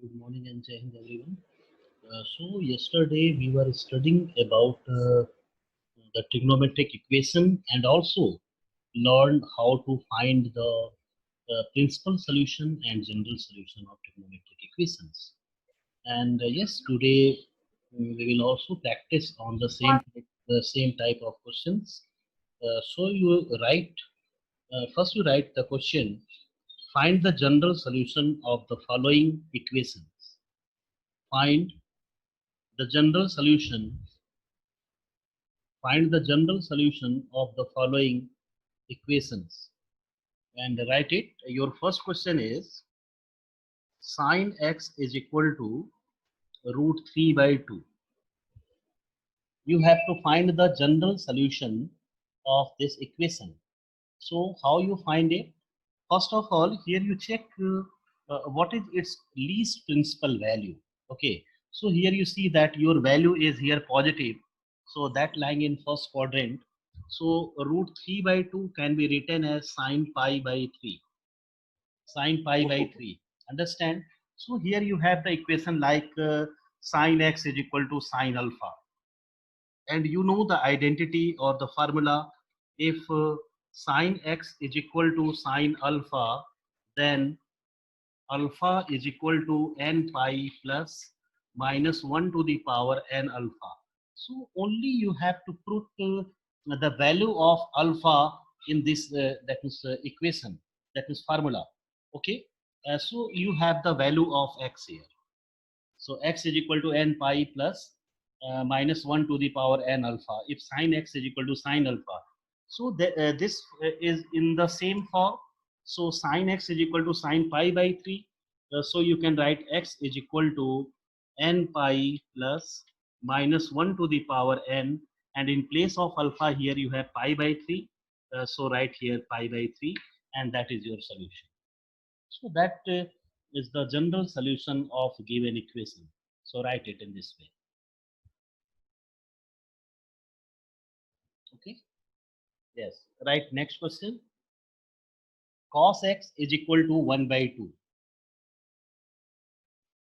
Good morning and Jai Hind everyone. So yesterday we were studying about the trigonometric equation and also learned how to find the principal solution and general solution of trigonometric equations. And yes, today we will also practice on the same type of questions. So you write first you write the question. Find the general solution of the following equations. Find the general solution find the general solution of the following equations and write it. Your first question is sine x is equal to root 3 by 2. You have to find the general solution of this equation. So how you find it? First of all, here you check what is its least principal value. Okay, so here you see that your value is here positive, so that lying in first quadrant. So root 3 by 2 can be written as sine pi by 3. Sine pi by 3. Understand? So here you have the equation like sine x is equal to sine alpha, and you know the identity or the formula. If sine x is equal to sine alpha, then alpha is equal to n pi plus minus 1 to the power n alpha. So only you have to put the value of alpha in this that is equation, that is formula. Okay, so you have the value of x here. So x is equal to n pi plus minus 1 to the power n alpha. If sine x is equal to sine alpha, so this is in the same form. So sine x is equal to sine pi by 3. So you can write x is equal to n pi plus minus 1 to the power n, and in place of alpha here you have pi by 3. So write here pi by 3, and that is your solution. So that is the general solution of given equation. So write it in this way. Okay. Yes. Right. Next question. Cos x is equal to 1 by 2.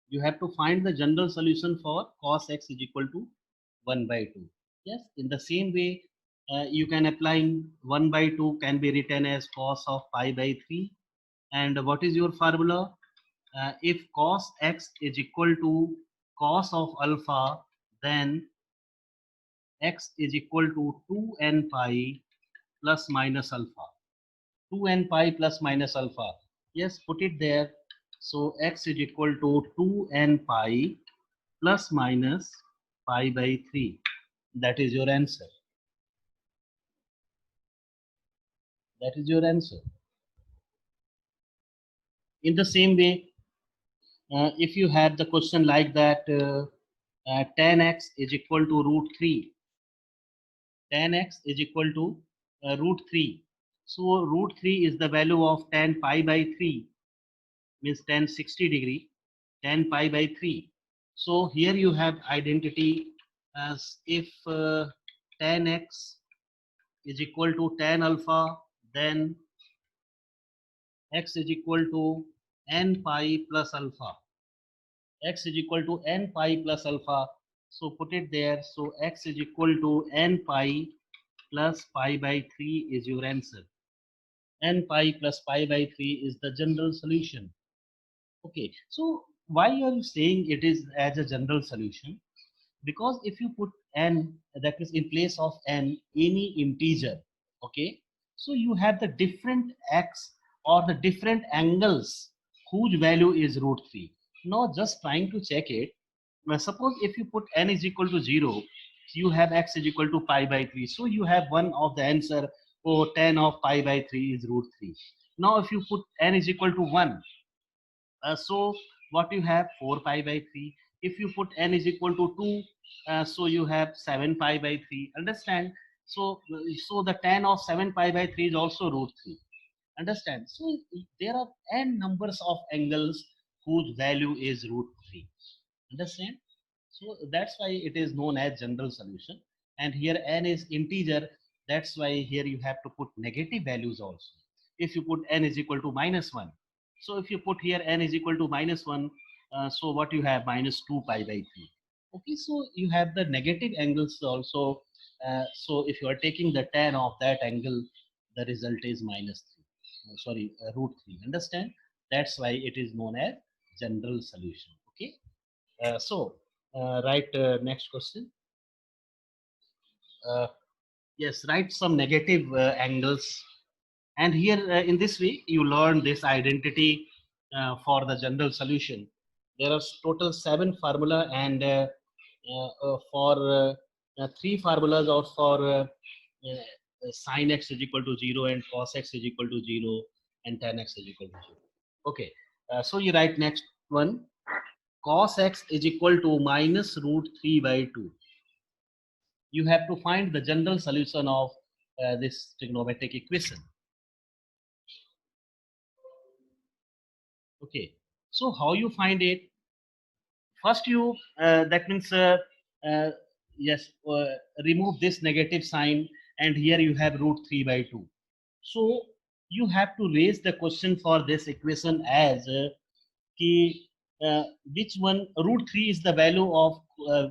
You have to find the general solution for cos x is equal to 1 by 2. Yes. In the same way, you can apply 1 by 2 can be written as cos of pi by 3. And what is your formula? If cos x is equal to cos of alpha, then x is equal to 2n pi plus minus alpha. 2n pi plus minus alpha. Yes, put it there. So x is equal to 2n pi plus minus pi by 3. That is your answer. That is your answer. In the same way, if you have the question like that, tan x is equal to root 3. Tan x is equal to root 3. So root 3 is the value of tan pi by 3, means tan 60 degree, tan pi by 3. So here you have identity as if tan x is equal to tan alpha, then x is equal to n pi plus alpha. X is equal to n pi plus alpha. So put it there. So x is equal to n pi plus pi by 3 is your answer. N pi plus pi by 3 is the general solution. Okay, so why are you saying it is as a general solution? Because if you put n, that is in place of n, any integer, okay, so you have the different x or the different angles whose value is root 3. Now just trying to check it. Now suppose if you put n is equal to 0, you have x is equal to pi by 3. So you have one of the answer, or 10 of pi by 3 is root 3. Now if you put n is equal to 1, so what you have 4 pi by 3. If you put n is equal to 2, so you have 7 pi by 3. Understand? So so the tan of 7 pi by 3 is also root 3. Understand? So there are n numbers of angles whose value is root 3. Understand? So that's why it is known as general solution. And here n is integer. That's why here you have to put negative values also. If you put n is equal to minus 1, so if you put here n is equal to minus 1, So what you have, minus 2 pi by 3. Okay, so you have the negative angles also. So if you are taking the tan of that angle, the result is minus 3. Sorry, root 3. Understand? That's why it is known as general solution. Okay. Write next question. Yes, write some negative angles. And here in this way, you learn this identity for the general solution. There are total 7 formula, and for 3 formulas or for sin x is equal to 0 and cos x is equal to 0 and tan x is equal to 0. Okay, so you write next one. Cos x is equal to minus root 3 by 2. You have to find the general solution of this trigonometric equation. Okay, so how you find it? First, you that means uh, yes, remove this negative sign, and here you have root 3 by 2. So you have to raise the question for this equation as ki, which one, root 3 is the value of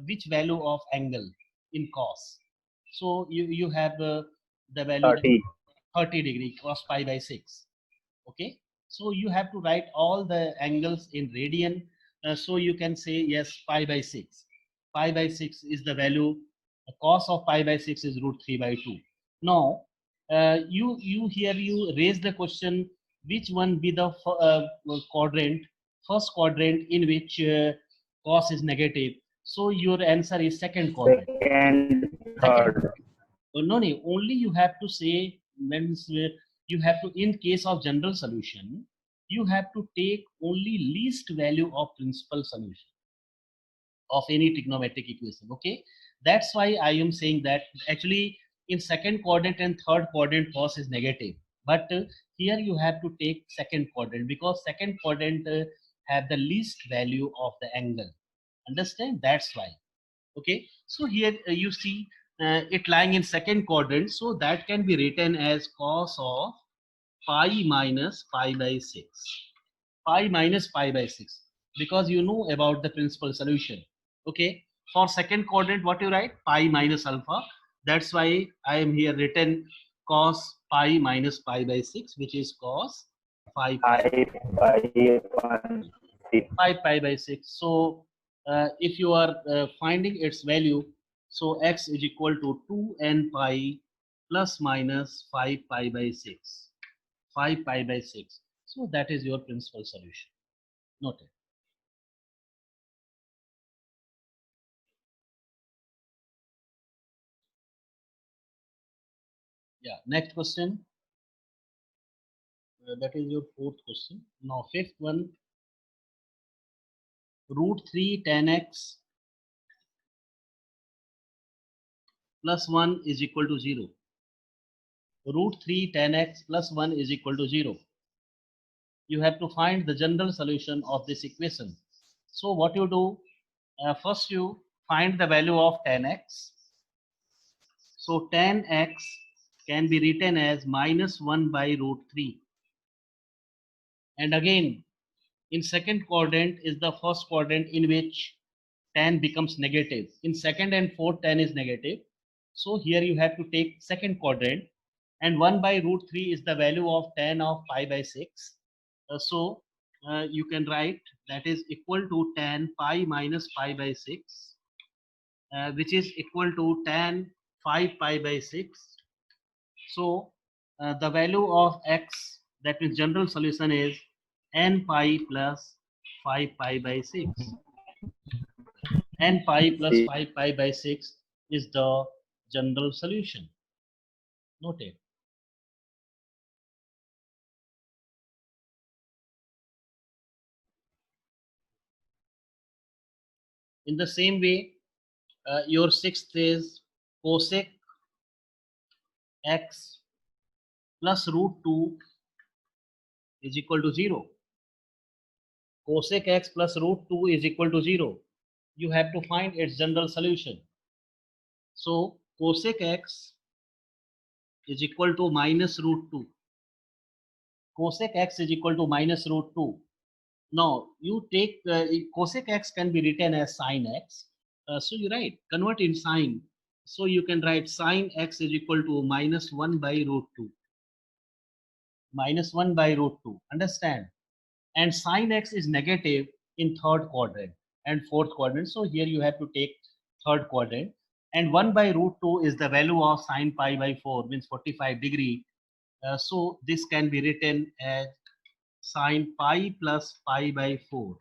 which value of angle in cos. So you have the value 30. 30 degree cos pi by 6. Okay, so you have to write all the angles in radian. So you can say yes, pi by 6. Pi by 6 is the value. Cos of pi by 6 is root 3 by 2. Now you here you raise the question, which one be the quadrant, first quadrant in which cos is negative. So your answer is second quadrant. Second, Second. third. No, no, only you have to say, means you have to, in case of general solution, you have to take only least value of principal solution of any trigonometric equation. Okay, that's why I am saying that actually in second quadrant and third quadrant cos is negative, but here you have to take second quadrant because second quadrant have the least value of the angle. Understand? That's why. Okay, so here you see it lying in second quadrant, so that can be written as cos of pi minus pi by 6. Pi minus pi by 6, because you know about the principal solution. Okay, for second quadrant what you write, pi minus alpha. That's why I am here written cos pi minus pi by 6, which is cos 5 pi. 5 pi by 6. So if you are finding its value, so x is equal to 2n pi plus minus 5 pi by 6. 5 pi by 6. So that is your principal solution. Noted. Yeah, next question. That is your fourth question. Now fifth one, root 3 tan x plus 1 is equal to 0. Root 3 tan x plus 1 is equal to 0. You have to find the general solution of this equation. So what you do, first you find the value of tan x. So tan x can be written as minus 1 by root 3. And again, in second quadrant is the first quadrant in which tan becomes negative. In second and fourth, tan is negative. So here you have to take second quadrant, and 1 by root 3 is the value of tan of pi by 6. You can write that is equal to tan pi minus pi by 6, which is equal to tan 5 pi by 6. So the value of x, that means general solution, is n pi plus 5 pi by 6. N pi plus 5 pi by 6 is the general solution. Noted. In the same way, your sixth is cosec x plus root 2 is equal to 0. Cosec x plus root 2 is equal to 0. You have to find its general solution. So cosec x is equal to minus root 2. Cosec x is equal to minus root 2. Now you take cosec x can be written as sine x. So you write convert in sine. So you can write sine x is equal to minus 1 by root 2. Minus 1 by root 2. Understand? And sine x is negative in third quadrant and fourth quadrant. So here you have to take third quadrant. And 1 by root 2 is the value of sine pi by 4, means 45 degree. So this can be written as sine pi plus pi by 4.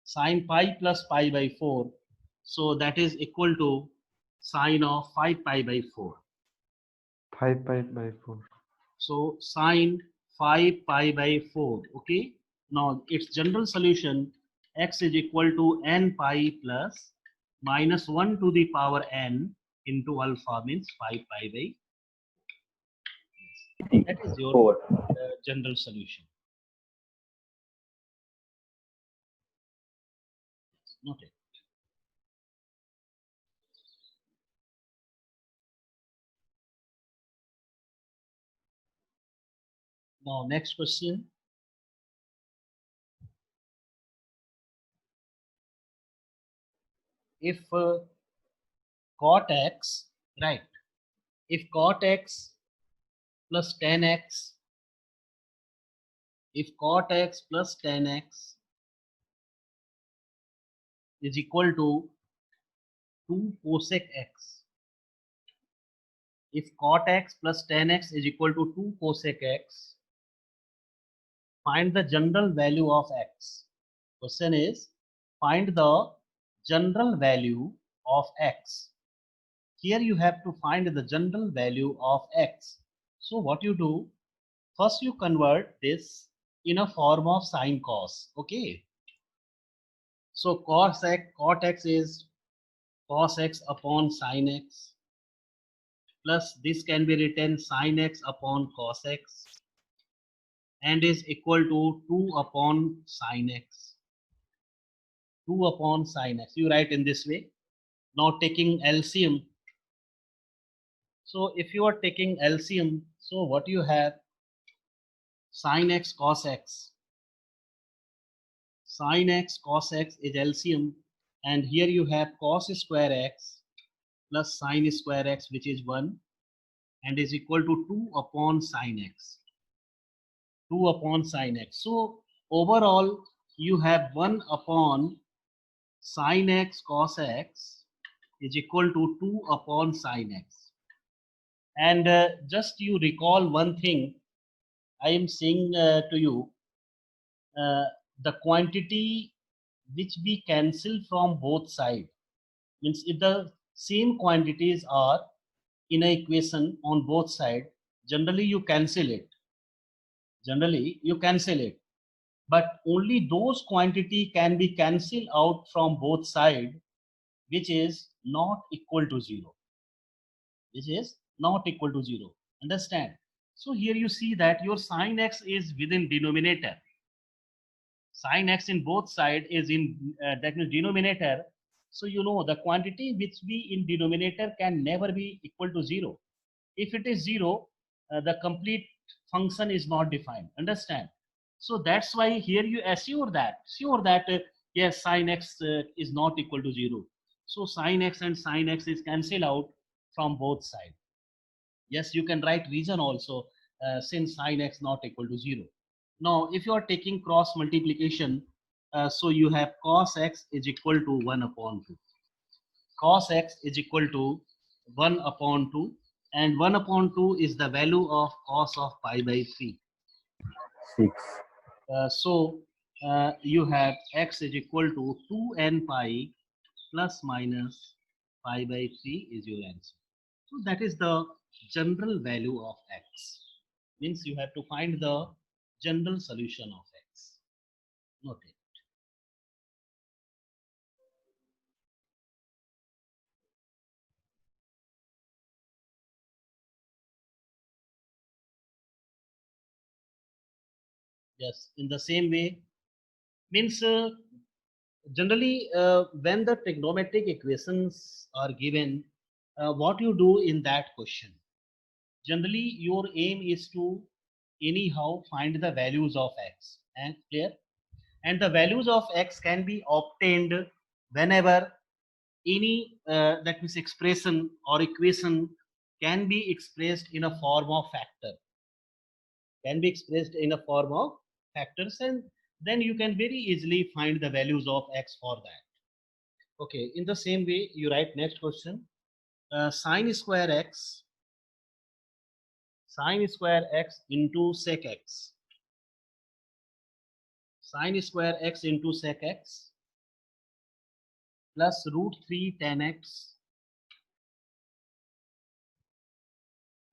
Sine pi plus pi by 4. So that is equal to sine of 5 pi by 4. 5 pi by 4. So sine 5 pi by 4. Okay. Now its general solution x is equal to n pi plus minus 1 to the power n into alpha, means 5 pi by. That is your 4. general solution. Noted. Now next question. If cot x, right? If cot x plus 10x, if cot x plus 10x is equal to 2 cosec x. If cot x plus 10x is equal to 2 cosec x, find the general value of x. Question is, find the general value of x. Here you have to find the general value of x. So what you do, first you convert this in a form of sine cos. Okay. So cos x, cot x is cos x upon sine x, plus this can be written sine x upon cos x, and is equal to 2 upon sine x. 2 upon sine x. You write in this way. Now taking LCM. So if you are taking LCM, so what you have? Sine x cos x. Sine x cos x is LCM, and here you have cos square x plus sine square x, which is 1, and is equal to 2 upon sine x. 2 upon sine x. So overall you have 1 upon sine x cos x is equal to 2 upon sine x. And just you recall one thing I am saying to you, uh, the quantity which we cancel from both sides, means if the same quantities are in a equation on both sides, generally you cancel it. Generally you cancel it. But only those quantity can be cancelled out from both sides which is not equal to 0. Which is not equal to 0. Understand? So here you see that your sine x is within denominator. Sine x in both sides is in that means denominator. So you know the quantity which be in denominator can never be equal to 0. If it is 0, the complete function is not defined. Understand? So that's why here you assure that yes, sine x is not equal to 0. So sine x and sine x is cancelled out from both sides. Yes, you can write reason also, since sine x not equal to 0. Now if you are taking cross multiplication, so you have cos x is equal to 1 upon 2. Cos x is equal to 1 upon 2, and 1 upon 2 is the value of cos of pi by 3. 6. So you have x is equal to 2n pi plus minus pi by 3 is your answer. So that is the general value of x. Means you have to find the general solution of x. Noted. Yes, in the same way, means generally when the trigonometric equations are given, what you do in that question? Generally, your aim is to anyhow find the values of x. And clear? and the values of x can be obtained whenever any that means expression or equation can be expressed in a form of factor, can be expressed in a form of factors, and then you can very easily find the values of x for that. Okay, in the same way you write next question, sine square x into sec x, sine square x into sec x plus root 3 tan x,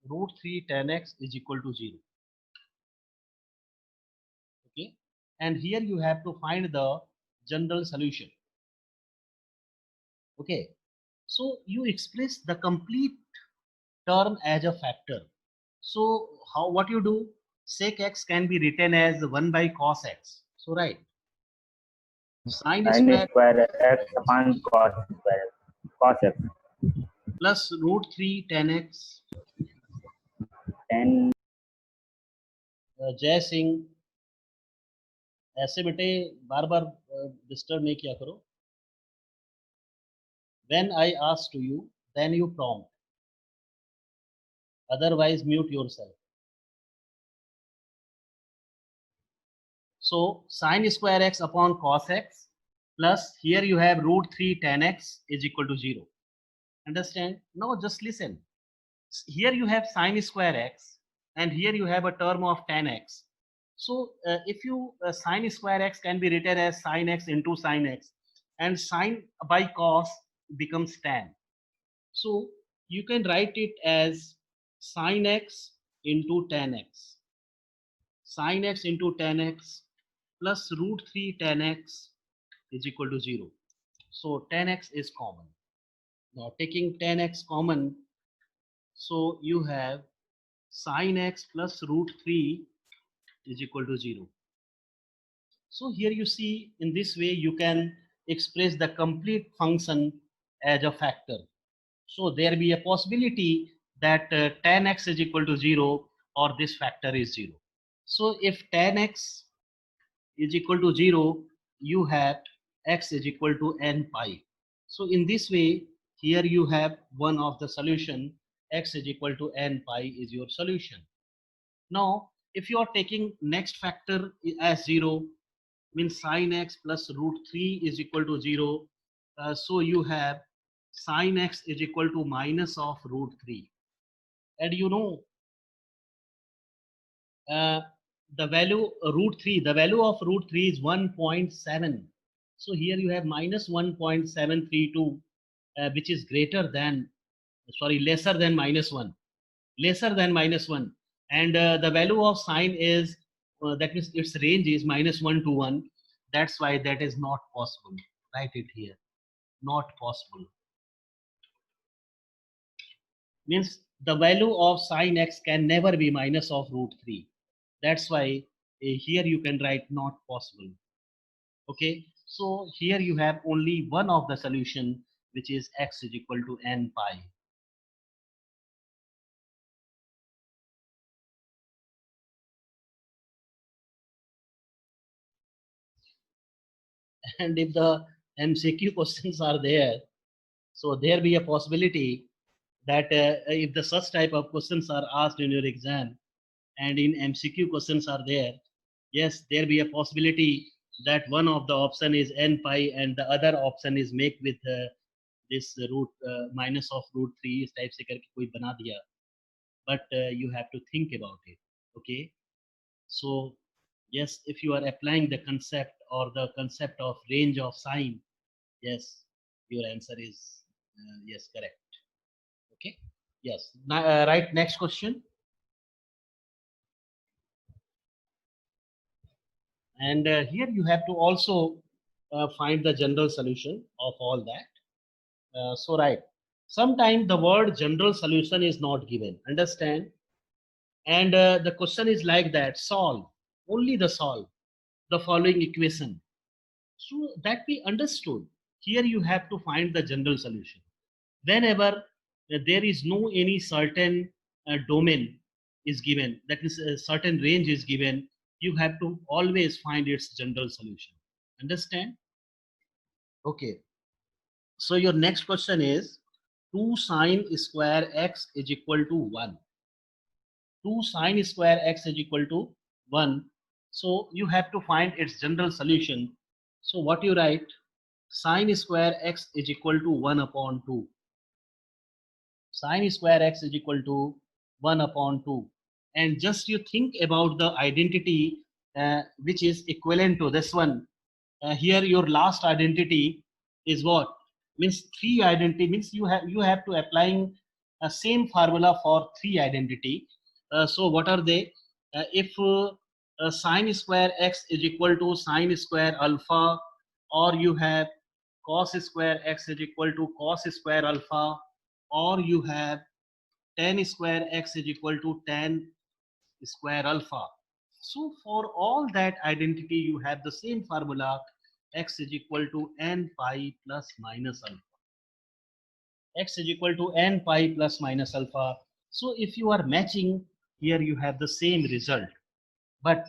root 3 tan x is equal to 0. Okay, and here you have to find the general solution. Okay, so you express the complete term as a factor. So how, what you do, sec x can be written as 1 by cos x. So right, sine Sine square square x upon cos square cos x plus root 3 tan x. tan जय सिंह, ऐसे बेटे बार बार disturb नहीं किया करो. When I ask to you, then you prompt. Otherwise, mute yourself. So sine square x upon cos x plus here you have root 3 tan x is equal to 0. Understand? Now just listen. Here you have sine square x and here you have a term of tan x. So if you sine square x can be written as sine x into sine x, and sine by cos becomes tan. So you can write it as sine x into tan x, sine x into tan x plus root 3 tan x is equal to 0. So tan x is common. Now taking tan x common, so you have sine x plus root 3 is equal to 0. So here you see, in this way you can express the complete function as a factor. So there be a possibility that tan x is equal to 0 or this factor is 0. So if tan x is equal to 0, you have x is equal to n pi. So in this way, here you have one of the solution, x is equal to n pi is your solution. Now, if you are taking next factor as 0, means sine x plus root 3 is equal to 0. So you have sine x is equal to minus of root 3. And you know, the value root 3, the value of root 3 is 1.7. So here you have minus 1.732, which is greater than, sorry, lesser than minus 1, lesser than minus 1. And the value of sine is, that means its range is minus 1 to 1. That's why that is not possible. Write it here, not possible. Means the value of sine x can never be minus of root 3. That's why here you can write not possible. Okay, so here you have only one of the solution, which is x is equal to n pi. And if the MCQ questions are there, so there be a possibility that if the such type of questions are asked in your exam and in MCQ questions are there, yes, there be a possibility that one of the option is n pi and the other option is make with this root minus of root 3 इस type से करके कोई बना दिया, but you have to think about it. Okay, so yes, if you are applying the concept or the concept of range of sine, yes, your answer is yes, correct. Okay, yes. Now, right, next question. And here you have to also find the general solution of all that. So right, sometimes the word general solution is not given, understand? And the question is like that, solve, only the solve the following equation. So that we understood, here you have to find the general solution. Whenever there is no any certain domain is given, that is a certain range is given, you have to always find its general solution. Understand? Okay. So your next question is 2 sine square x is equal to 1. 2 sine square x is equal to 1. So you have to find its general solution. So what you write? Sine square x is equal to 1 upon 2. Sine square x is equal to 1 upon 2. And just you think about the identity which is equivalent to this one. Here your last identity is what? Means 3 identity, means you have to applying same formula for 3 identity. So what are they? If sine square x is equal to sine square alpha, or you have cos square x is equal to cos square alpha, or you have tan square x is equal to tan square alpha. So for all that identity, you have the same formula, x is equal to n pi plus minus alpha. X is equal to n pi plus minus alpha. So if you are matching, here you have the same result. But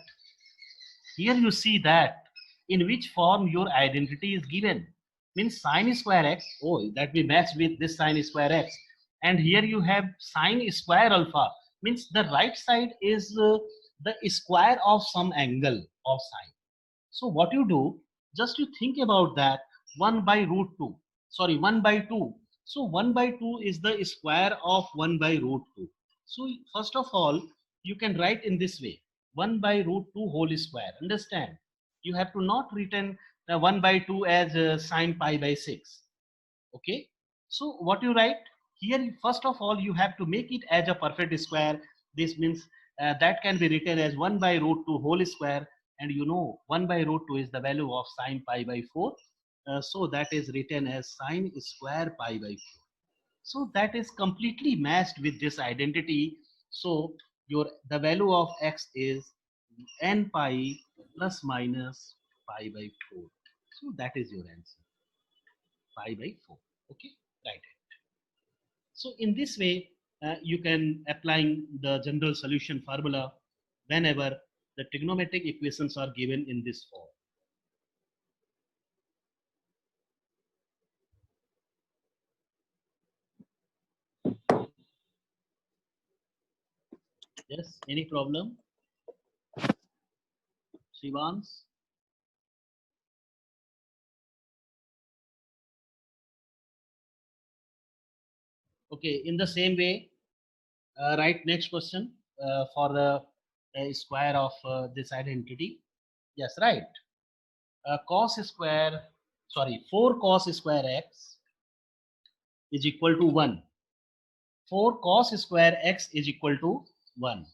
here you see that in which form your identity is given. Means sine square x, oh, that we match with this sine square x. And here you have sine square alpha. Means the right side is the square of some angle of sine. So what you do, just you think about that 1 by root 2. Sorry, 1 by 2. So 1 by 2 is the square of 1 by root 2. So first of all, you can write in this way, 1 by root 2 whole square. Understand? You have to not written 1 by 2 as sine pi by 6. Okay. So what you write here, first of all, you have to make it as a perfect square. This means that can be written as 1 by root 2 whole square. And you know 1 by root 2 is the value of sine pi by 4. So that is written as sine square pi by 4. So that is completely matched with this identity. So the value of x is n pi plus minus pi by 4. So that is your answer, pi by 4. Okay, right. So in this way, you can applying the general solution formula whenever the trigonometric equations are given in this form. Yes, any problem? Shivans? Okay, in the same way, write next question for the square of this identity. Yes, right. Cos square, sorry, 4 cos square x is equal to 1. 4 cos square x is equal to 1.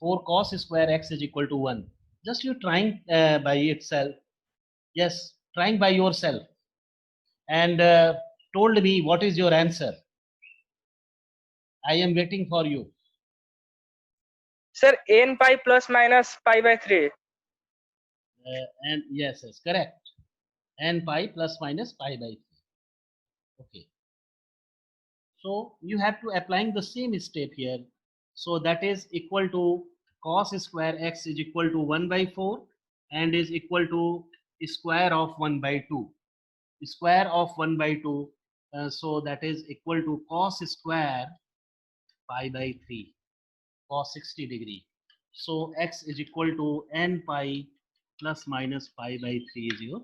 4 cos square x is equal to 1. Just you trying by itself. Yes, trying by yourself. And told me what is your answer. I am waiting for you. Sir, n pi plus minus pi by 3. And yes, correct. N pi plus minus pi by 3. Okay. So you have to applying the same step here. So that is equal to cos square x is equal to 1 by 4 and is equal to square of 1 by 2. Square of 1 by 2. So that is equal to cos square pi by 3, cos 60 degree. So x is equal to n pi plus minus pi by 3 is your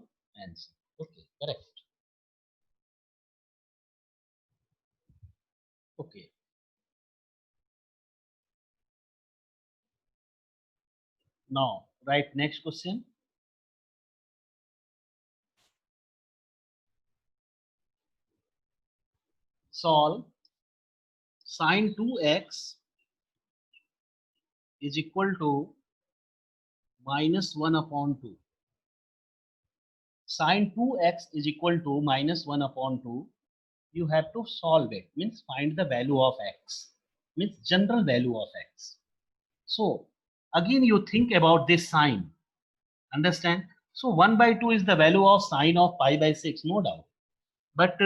answer. Okay, correct. Okay. Now, right, next question. Solve sine 2x is equal to minus 1 upon 2. Sine 2x is equal to minus 1 upon 2. You have to solve it, means find the value of x, means general value of x. So again you think about this sine. Understand? So 1 by 2 is the value of sine of pi by 6, no doubt. But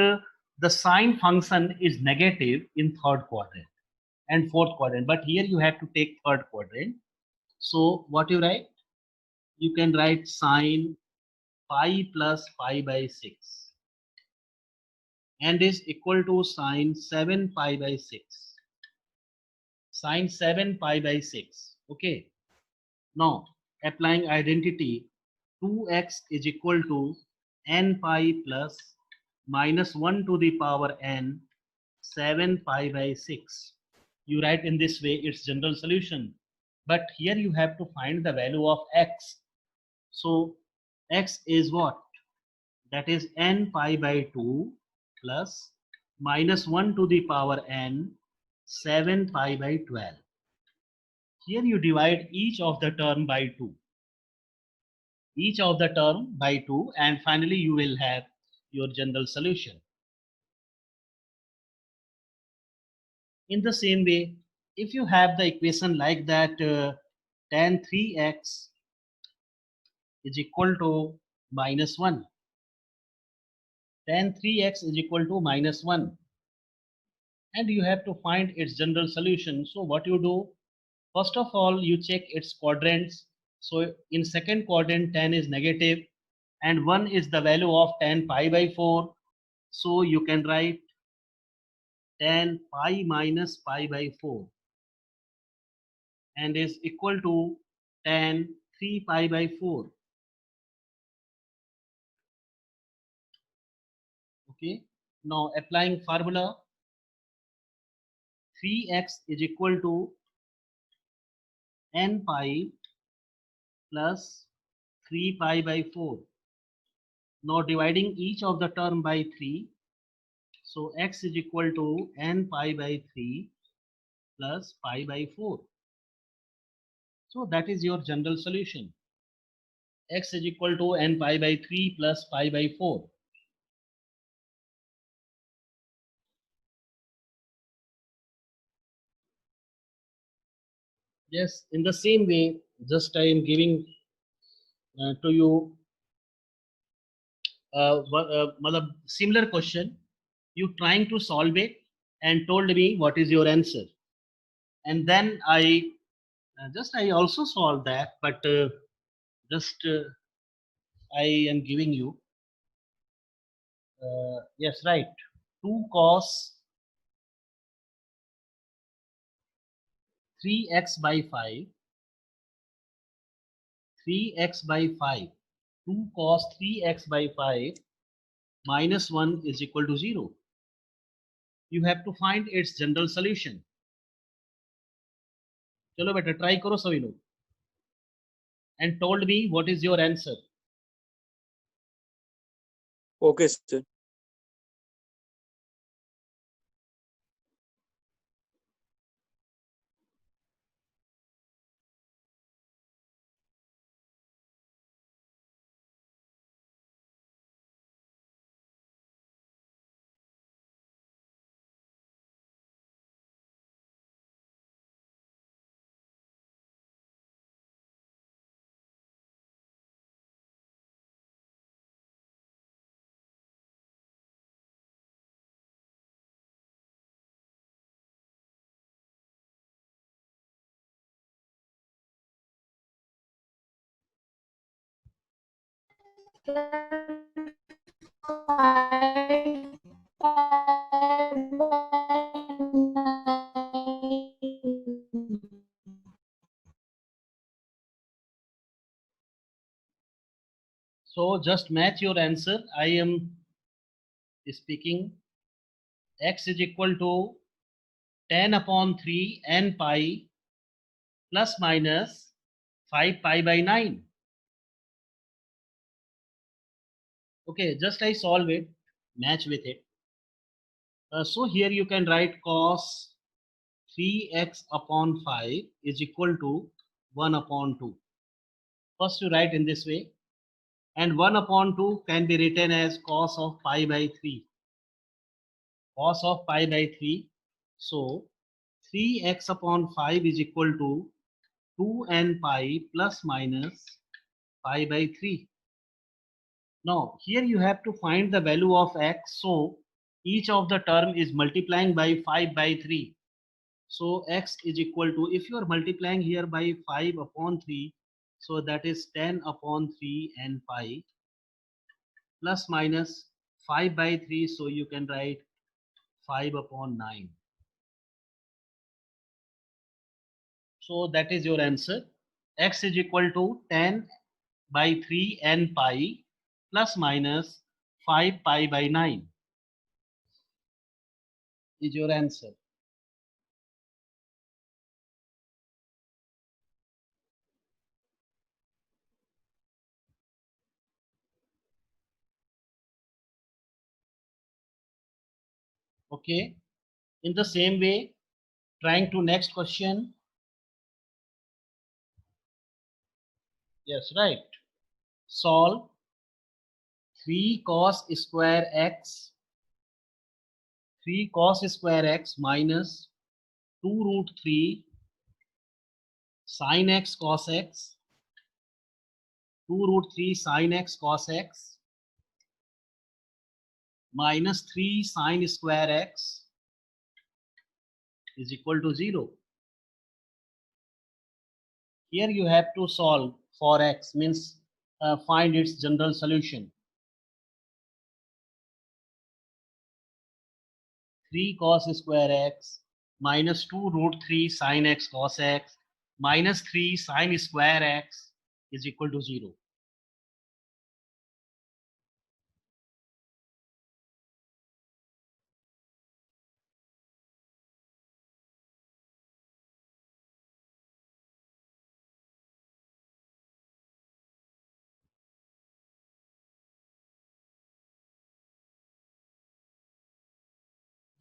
the sine function is negative in third quadrant and fourth quadrant. But here you have to take third quadrant. So what you write? You can write sine pi plus pi by 6 and is equal to sine 7 pi by 6. Sine 7 pi by 6. Okay. Now applying identity, 2x is equal to n pi plus minus 1 to the power n 7 pi by 6. You write in this way its general solution. But here you have to find the value of x. So x is what? That is n pi by 2 plus minus 1 to the power n 7 pi by 12. Here you divide each of the term by 2. Each of the term by 2 and finally you will have your general solution. In the same way, if you have the equation like that, tan 3x is equal to minus 1. Tan 3x is equal to minus 1. And you have to find its general solution. So what you do? First of all, you check its quadrants. So in second quadrant, tan is negative and 1 is the value of tan pi by 4. So you can write tan pi minus pi by 4 and is equal to tan 3 pi by 4. Okay. Now applying formula, 3x is equal to n pi plus 3 pi by 4. Now dividing each of the term by 3. So x is equal to n pi by 3 plus pi by 4. So that is your general solution. X is equal to n pi by 3 plus pi by 4. Yes, in the same way, just I am giving to you similar question. You trying to solve it and told me what is your answer. And then I also solved that, but I am giving you, yes, right, 2 cos 3x by 5, 3x by 5, 2 cos 3x by 5 minus 1 is equal to 0. You have to find its general solution. चलो बेटा try करो सभी लोग and told me what is your answer. Okay, sir. So just match your answer. I am speaking x is equal to 10 upon 3 n pi plus minus 5 pi by 9. Okay, just I solve it, match with it. So here you can write cos 3x upon 5 is equal to 1 upon 2. First you write in this way, and 1 upon 2 can be written as cos of pi by 3. Cos of pi by 3. So 3x upon 5 is equal to 2n pi plus minus pi by 3. Now here you have to find the value of x. So each of the term is multiplying by 5 by 3. So x is equal to, if you are multiplying here by 5 upon 3, so that is 10 upon 3 n pi plus minus 5 by 3, so you can write 5 upon 9. So that is your answer. X is equal to 10 by 3 n pi plus minus 5 pi by 9 is your answer. Okay. In the same way, trying to next question. Yes, right. Solve 3 cos square x minus 2 root 3 sin x cos x, 2 root 3 sin x cos x minus 3 sin square x is equal to 0. Here you have to solve for x, means find its general solution. 3 cos square x minus 2 root 3 sin x cos x minus 3 sin square x is equal to 0.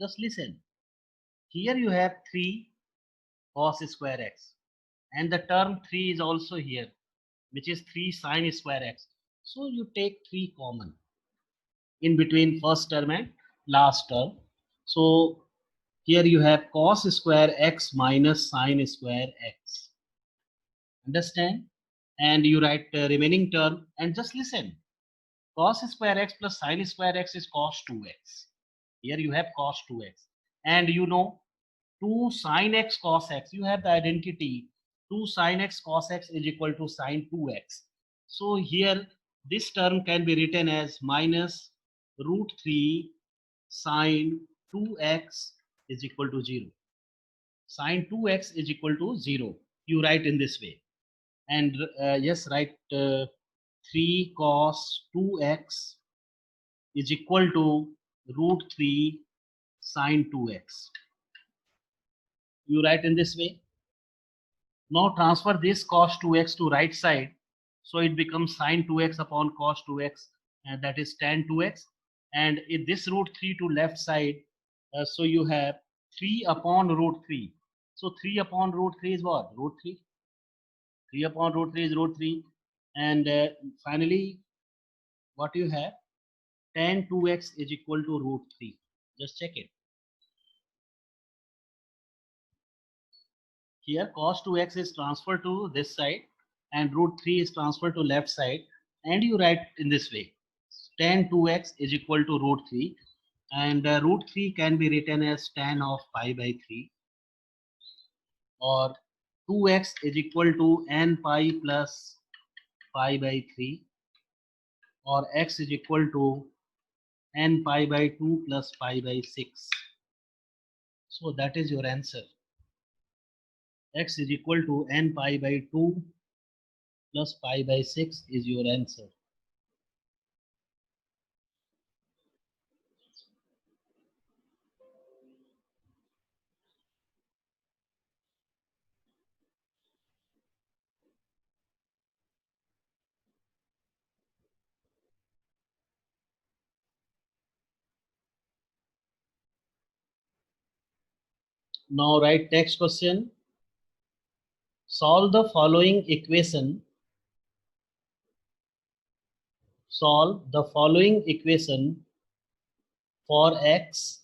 Just listen. Here you have 3 cos square x, and the term 3 is also here, which is 3 sin square x. So you take 3 common in between first term and last term. So here you have cos square x minus sin square x. Understand? And you write remaining term and just listen. Cos square x plus sin square x is cos 2x. Here you have cos 2x. And you know 2 sin x cos x, you have the identity 2 sin x cos x is equal to sin 2x. So here this term can be written as minus root 3 sin 2x is equal to 0. Sin 2x is equal to 0. You write in this way. And yes, write 3 cos 2x is equal to root 3 sin 2x. You write in this way. Now transfer this cos 2x to right side. So it becomes sin 2x upon cos 2x, and that is tan 2x. And if this root 3 to left side, so you have 3 upon root 3. So 3 upon root 3 is what? Root 3. 3 upon root 3 is root 3. And finally, what you have? Tan 2x is equal to root 3. Just check it. Here cos 2x is transferred to this side and root 3 is transferred to left side, and you write in this way. Tan 2x is equal to root 3, and root 3 can be written as tan of pi by 3, or 2x is equal to n pi plus pi by 3, or x is equal to n pi by 2 plus pi by 6. So that is your answer. X is equal to n pi by 2 plus pi by 6 is your answer. Now write next question. Solve the following equation. Solve the following equation for x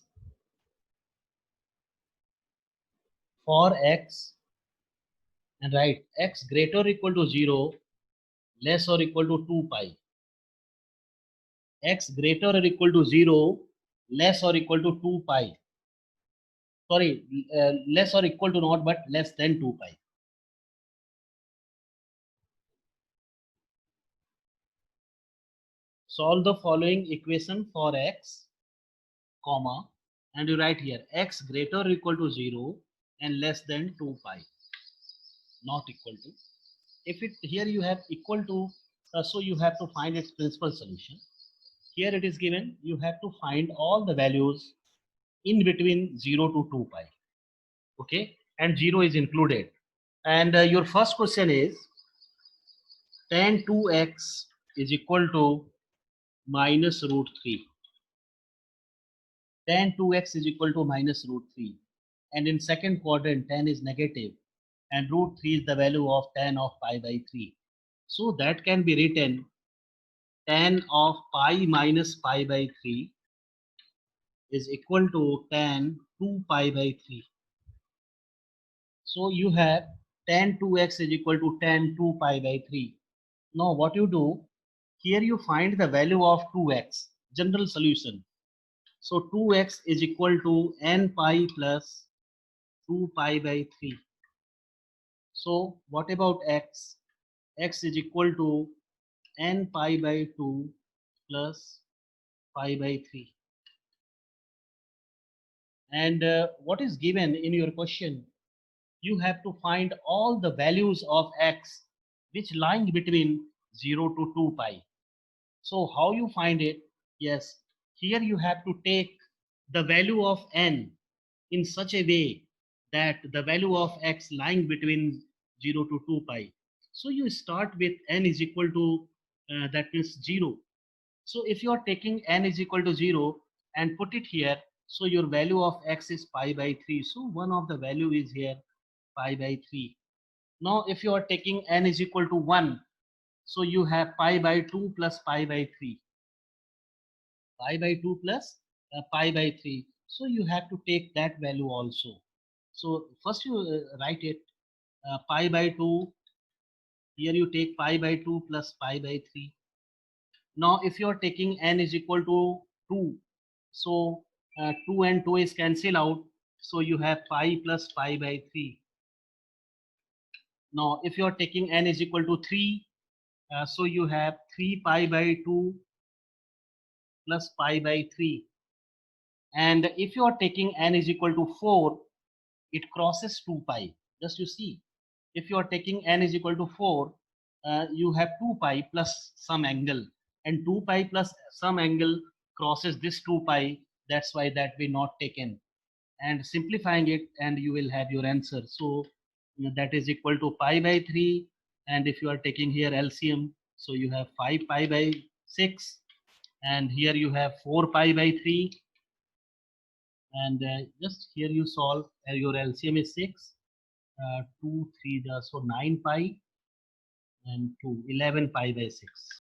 and write x greater or equal to 0, less or equal to 2 pi. X greater or equal to 0, less or equal to 2 pi. Sorry, less or equal to not, but less than 2 pi. solve the following equation for x, comma, and you write here x greater or equal to 0 and less than 2 pi, not equal to. If it here you have equal to, so you have to find its principal solution. Here it is given, you have to find all the values in between 0 to 2 pi. Okay, and 0 is included. And your first question is tan 2x is equal to minus root 3. Tan 2x is equal to minus root 3. And in second quadrant, tan is negative, and root 3 is the value of tan of pi by 3. So that can be written tan of pi minus pi by 3 is equal to tan 2 pi by 3. So you have tan 2x is equal to tan 2 pi by 3. Now what you do, here you find the value of 2x, general solution. So 2x is equal to n pi plus 2 pi by 3. So what about x? X is equal to n pi by 2 plus pi by 3. And what is given in your question? You have to find all the values of x which lying between 0 to 2 pi. So how you find it? Yes, here you have to take the value of n in such a way that the value of x lying between 0 to 2 pi. So you start with n is equal to, that means 0. So if you are taking n is equal to 0 and put it here, so your value of x is pi by 3. So one of the value is here pi by 3. Now if you are taking n is equal to 1, so you have pi by 2 plus pi by 3. Pi by 2 plus pi by 3. So you have to take that value also. So first you write it pi by 2. Here you take pi by 2 plus pi by 3. Now if you are taking n is equal to 2, so 2 and 2 is cancel out. So you have pi plus pi by 3. Now if you are taking n is equal to 3, so you have 3 pi by 2 plus pi by 3. And if you are taking n is equal to 4, it crosses 2 pi. Just you see, if you are taking n is equal to 4, you have 2 pi plus some angle, and 2 pi plus some angle crosses this 2 pi. That's why that we not taken. And simplifying it, and you will have your answer. So that is equal to pi by 3. And if you are taking here LCM, so you have 5 pi by 6, and here you have 4 pi by 3. And just here you solve, your LCM is 6, 2, 3, so 9 pi, and 2, 11 pi by 6.